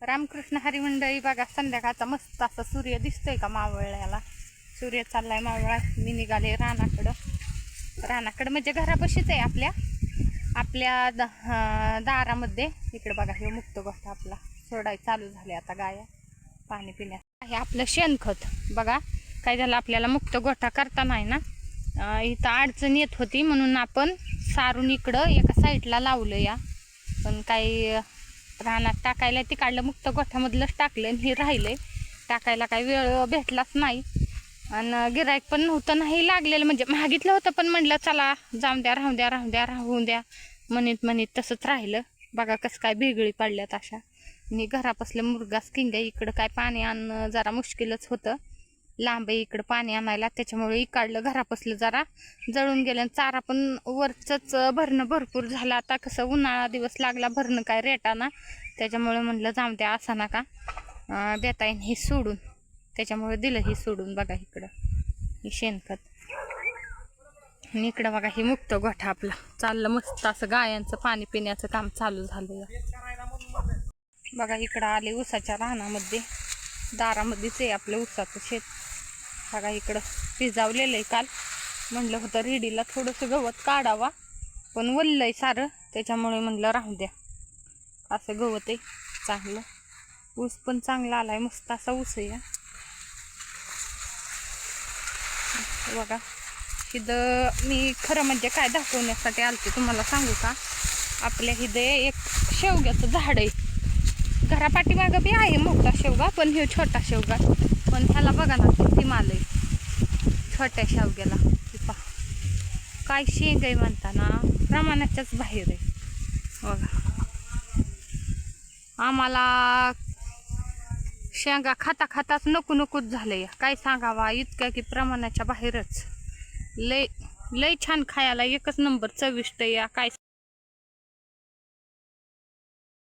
रामकृष्ण हरी मंडळी बघा, संध्याकाळचा मस्त असा सूर्य दिसतोय का मावळ्याला. सूर्य चाललाय मावळा. मी निघाले रानाकडं म्हणजे घरापाशीच आहे आपल्या दारामध्ये. इकडे बघा, हे मुक्त गोठा आपला सोडाय चालू झाले आता गाया पाणी पिण्या. हे आपलं शेणखत बघा. काय झालं, आपल्याला मुक्त गोठा करता नाही ना, इथं अडचण येत होती म्हणून आपण सारून इकडं एका साईडला लावलं या. पण काही रानात टाकायला ते काढलं, मुक्त गोठ्यामधलंच टाकलं आणि हे राहिलंय टाकायला. काही वेळ भेटलाच नाही आणि गिराईक पण नव्हतं, नाही लागलेलं. म्हणजे मागितलं होतं पण म्हणलं चला जाऊन द्या, राहून द्या म्हणत तसंच राहिलं. बघा कसं काय भेगळी पडल्यात अशा. आणि घरापासलं मुरगास किंग इकडं काय पाणी आणणं जरा मुश्किलच होतं. लांब आहे इकडं पाणी आणायला, त्याच्यामुळे इकडलं घरापासलं जरा जळून गेलं. चारा पण वरचंच भरणं भरपूर झालं. आता कसं उन्हाळा दिवस लागला, भरणं काय रेटाना, त्याच्यामुळे म्हणलं जाऊ द्या असा नका देता येईन हे सोडून, त्याच्यामुळे दिलं हे सोडून. बघा इकडं हे शेणखत आणि इकडं बघा हे मुक्त गोठा आपला चाललं मस्त असं. गायांचं पाणी पिण्याचं काम चालू झालं. बघा इकडं आले ऊसाच्या रानामध्ये, दारामध्येच आहे आपलं ऊसाचं शेत. बघा इकडं भिजावलेलं आहे काल. म्हणलं होतं रेडीला थोडंसं गवत काढावा, पण वल्लंय सारं, त्याच्यामुळे म्हणलं राहू द्या. असं गवत आहे चांगलं. ऊस पण चांगला आलाय, मस्त असा ऊस आहे. बघा इथं मी खरं म्हणजे काय दाखवण्यासाठी आलते तुम्हाला सांगू का, आपल्या इथं एक शेवग्याचं झाड आहे. घरापाठीमागं बी आहे मोठा शेवगा, पण हे छोटा शेवगा. पण ह्याला बघा ना किती माल आहे छोट्या शेवग्याला. काय शेंग आहे म्हणताना प्रमाणाच्याच बाहेर आहे. बघा आम्हाला शेंगा खाताच नकोच झालंय. काय सांगावा, इतक्या की प्रमाणाच्या बाहेरच. लय छान खायला, एकच नंबर चविष्ट या. काय